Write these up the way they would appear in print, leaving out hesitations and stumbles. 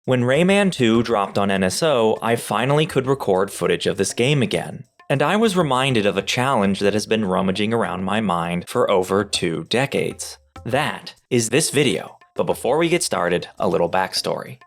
When Rayman 2 dropped on NSO, I finally could record footage of this game again. And I was reminded of a challenge that has been rummaging around my mind for over 2 decades. That is this video. But before we get started, a little backstory.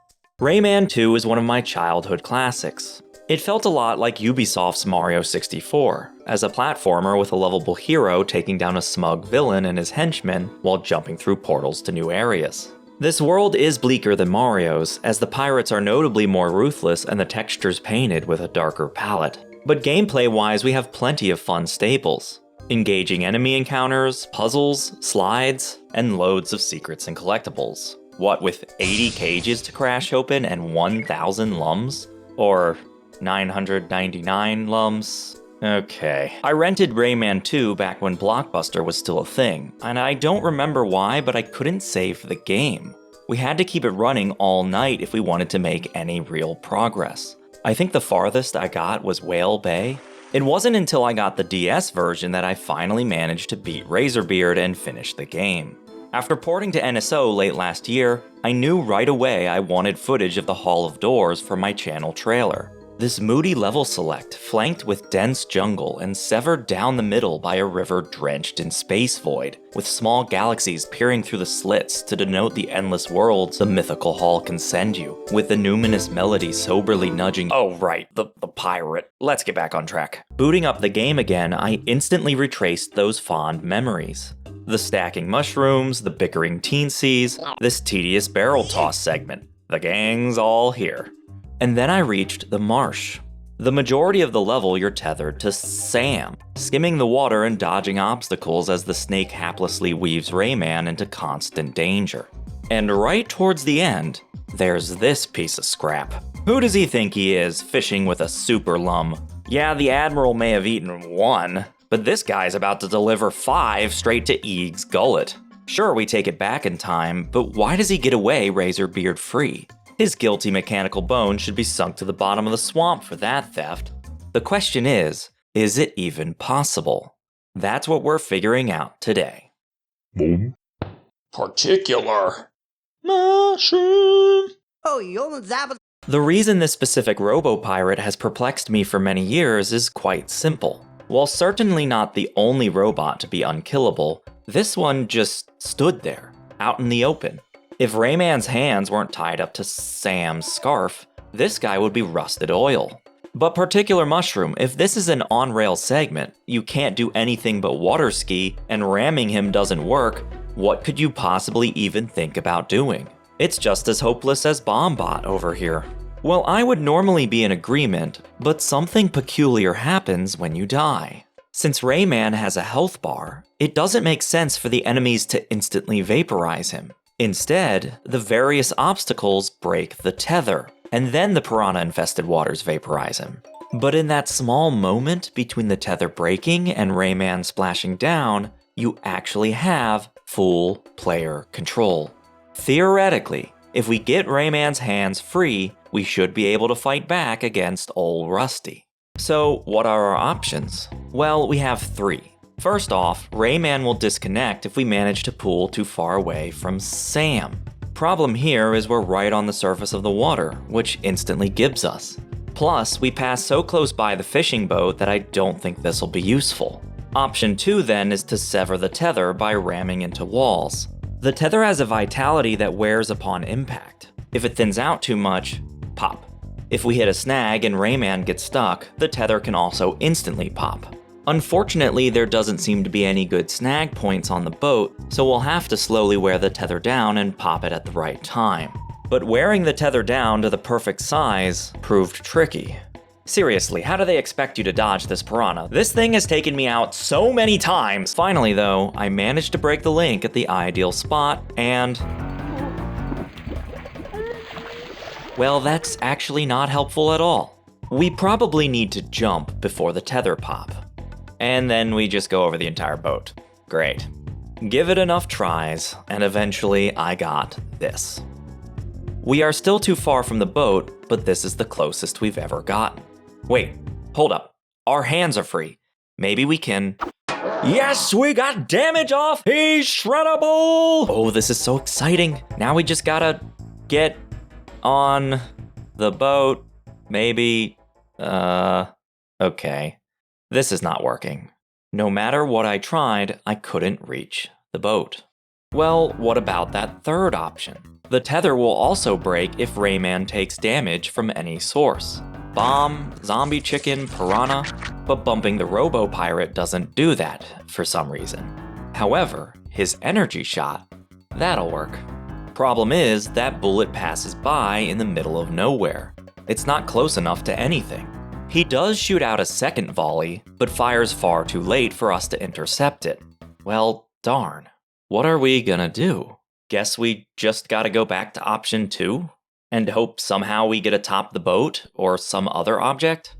Rayman 2 is one of my childhood classics. It felt a lot like Ubisoft's Mario 64, as a platformer with a lovable hero taking down a smug villain and his henchmen while jumping through portals to new areas. This world is bleaker than Mario's, as the pirates are notably more ruthless and the textures painted with a darker palette. But gameplay-wise, we have plenty of fun staples. Engaging enemy encounters, puzzles, slides, and loads of secrets and collectibles. What with 80 cages to crash open and 1,000 lums? Or 999 lums? Okay. I rented Rayman 2 back when Blockbuster was still a thing, and I don't remember why, but I couldn't save the game. We had to keep it running all night if we wanted to make any real progress. I think the farthest I got was Whale Bay. It wasn't until I got the DS version that I finally managed to beat Razorbeard and finish the game. After porting to NSO late last year, I knew right away I wanted footage of the Hall of Doors for my channel trailer. This moody level select, flanked with dense jungle and severed down the middle by a river drenched in space void, with small galaxies peering through the slits to denote the endless worlds the mythical hall can send you, with the numinous melody soberly nudging— oh right, the pirate. Let's get back on track. Booting up the game again, I instantly retraced those fond memories. The stacking mushrooms, the bickering teensies, this tedious barrel toss segment. The gang's all here. And then I reached the marsh. The majority of the level you're tethered to Sam, skimming the water and dodging obstacles as the snake haplessly weaves Rayman into constant danger. And right towards the end, there's this piece of scrap. Who does he think he is, fishing with a Super Lum? Yeah, the Admiral may have eaten 1, but this guy's about to deliver 5 straight to Eeg's gullet. Sure, we take it back in time, but why does he get away Razorbeard free? His guilty mechanical bones should be sunk to the bottom of the swamp for that theft. The question is it even possible? That's what we're figuring out today. Boom. Particular. Mushroom. The reason this specific Robo-Pirate has perplexed me for many years is quite simple. While certainly not the only robot to be unkillable, this one just stood there, out in the open. If Rayman's hands weren't tied up to Sam's scarf, this guy would be rusted oil. But particular mushroom, if this is an on-rail segment, you can't do anything but water ski, and ramming him doesn't work, what could you possibly even think about doing? It's just as hopeless as Bombot over here. Well, I would normally be in agreement, but something peculiar happens when you die. Since Rayman has a health bar, it doesn't make sense for the enemies to instantly vaporize him. Instead, the various obstacles break the tether, and then the piranha-infested waters vaporize him. But in that small moment between the tether breaking and Rayman splashing down, you actually have full player control. Theoretically, if we get Rayman's hands free, we should be able to fight back against Ol' Rusty. So, what are our options? Well, we have 3. First off, Rayman will disconnect if we manage to pull too far away from Sam. Problem here is we're right on the surface of the water, which instantly gibbs us. Plus, we pass so close by the fishing boat that I don't think this will be useful. Option 2 then is to sever the tether by ramming into walls. The tether has a vitality that wears upon impact. If it thins out too much, pop. If we hit a snag and Rayman gets stuck, the tether can also instantly pop. Unfortunately, there doesn't seem to be any good snag points on the boat, so we'll have to slowly wear the tether down and pop it at the right time. But wearing the tether down to the perfect size proved tricky. Seriously, how do they expect you to dodge this piranha? This thing has taken me out so many times! Finally though, I managed to break the link at the ideal spot, and— well, that's actually not helpful at all. We probably need to jump before the tether pop. And then we just go over the entire boat. Great. Give it enough tries, and eventually I got this. We are still too far from the boat, but this is the closest we've ever gotten. Wait, hold up. Our hands are free. Maybe we can— yes, we got damage off! He's shreddable! Oh, this is so exciting. Now we just gotta get on the boat, maybe. Okay. This is not working. No matter what I tried, I couldn't reach the boat. Well, what about that third option? The tether will also break if Rayman takes damage from any source. Bomb, zombie chicken, piranha, but bumping the Robo-Pirate doesn't do that for some reason. However, his energy shot, that'll work. Problem is, that bullet passes by in the middle of nowhere. It's not close enough to anything. He does shoot out a second volley, but fires far too late for us to intercept it. Well, darn. What are we gonna do? Guess we just gotta go back to option 2? And hope somehow we get atop the boat or some other object?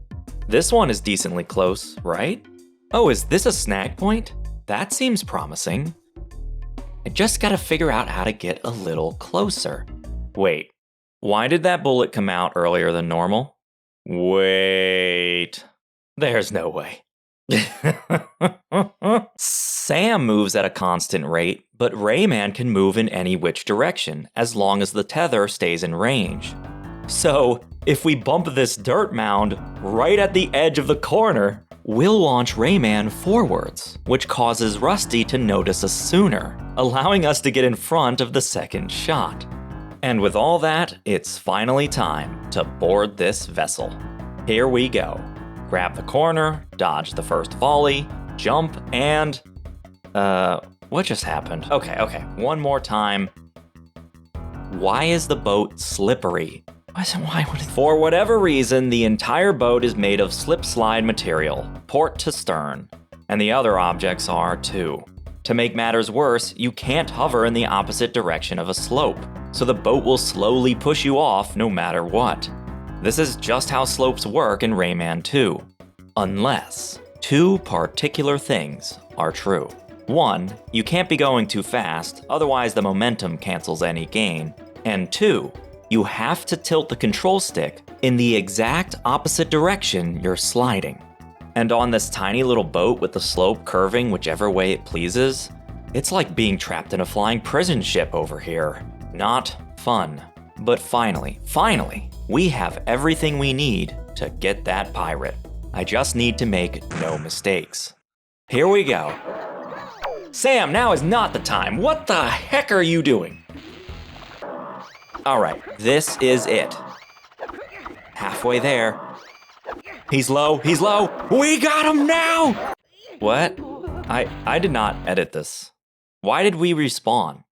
This one is decently close, right? Oh, is this a snag point? That seems promising. I just gotta figure out how to get a little closer. Wait, why did that bullet come out earlier than normal? Wait, there's no way. Sam moves at a constant rate, but Rayman can move in any which direction as long as the tether stays in range. So, if we bump this dirt mound right at the edge of the corner, we'll launch Rayman forwards, which causes Rusty to notice us sooner, allowing us to get in front of the second shot. And with all that, it's finally time to board this vessel. Here we go. Grab the corner, dodge the first volley, jump, and... what just happened? Okay, one more time. Why is the boat slippery? For whatever reason, the entire boat is made of slip-slide material, port to stern, and the other objects are too. To make matters worse, you can't hover in the opposite direction of a slope, so the boat will slowly push you off no matter what. This is just how slopes work in Rayman 2. Unless two particular things are true. One, you can't be going too fast, otherwise the momentum cancels any gain. And two, you have to tilt the control stick in the exact opposite direction you're sliding. And on this tiny little boat with the slope curving whichever way it pleases, it's like being trapped in a flying prison ship over here. Not fun. But finally, we have everything we need to get that pirate. I just need to make no mistakes. Here we go. Sam, now is not the time. What the heck are you doing? Alright, this is it. Halfway there. He's low. We got him now! What? I did not edit this. Why did we respawn?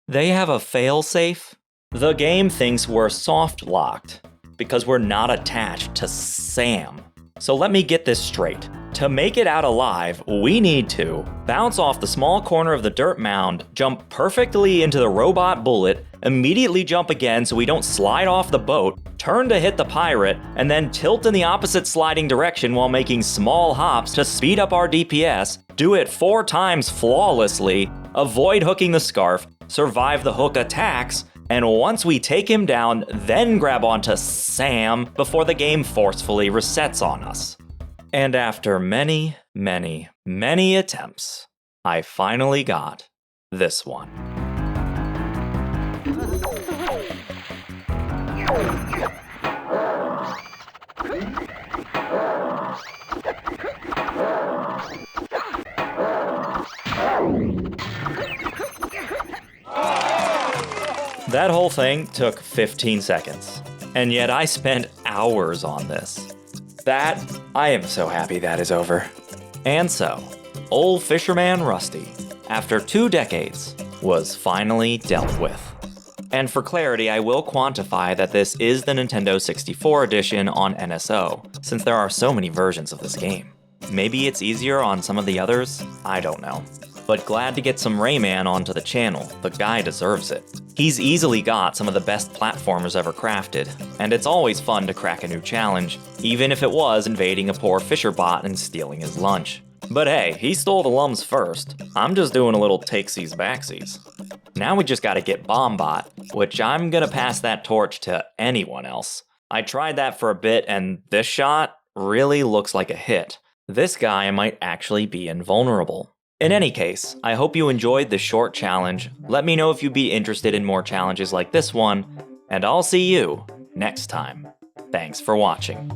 They have a failsafe? The game thinks we're soft locked because we're not attached to Sam. So let me get this straight. To make it out alive, we need to bounce off the small corner of the dirt mound, jump perfectly into the robot bullet, immediately jump again so we don't slide off the boat, turn to hit the pirate, and then tilt in the opposite sliding direction while making small hops to speed up our DPS, do it 4 times flawlessly, avoid hooking the scarf, survive the hook attacks, and once we take him down, then grab onto Sam before the game forcefully resets on us. And after many attempts, I finally got this one. That whole thing took 15 seconds, and yet I spent hours on this. I am so happy that is over. And so, old fisherman Rusty, after 2 decades, was finally dealt with. And for clarity, I will quantify that this is the Nintendo 64 edition on NSO, since there are so many versions of this game. Maybe it's easier on some of the others, I don't know. But glad to get some Rayman onto the channel, the guy deserves it. He's easily got some of the best platformers ever crafted, and it's always fun to crack a new challenge, even if it was invading a poor fisher bot and stealing his lunch. But hey, he stole the lums first. I'm just doing a little takesies backsies. Now we just gotta get Bombot, which I'm gonna pass that torch to anyone else. I tried that for a bit, and this shot really looks like a hit. This guy might actually be invulnerable. In any case, I hope you enjoyed this short challenge. Let me know if you'd be interested in more challenges like this one, And I'll see you next time. Thanks for watching.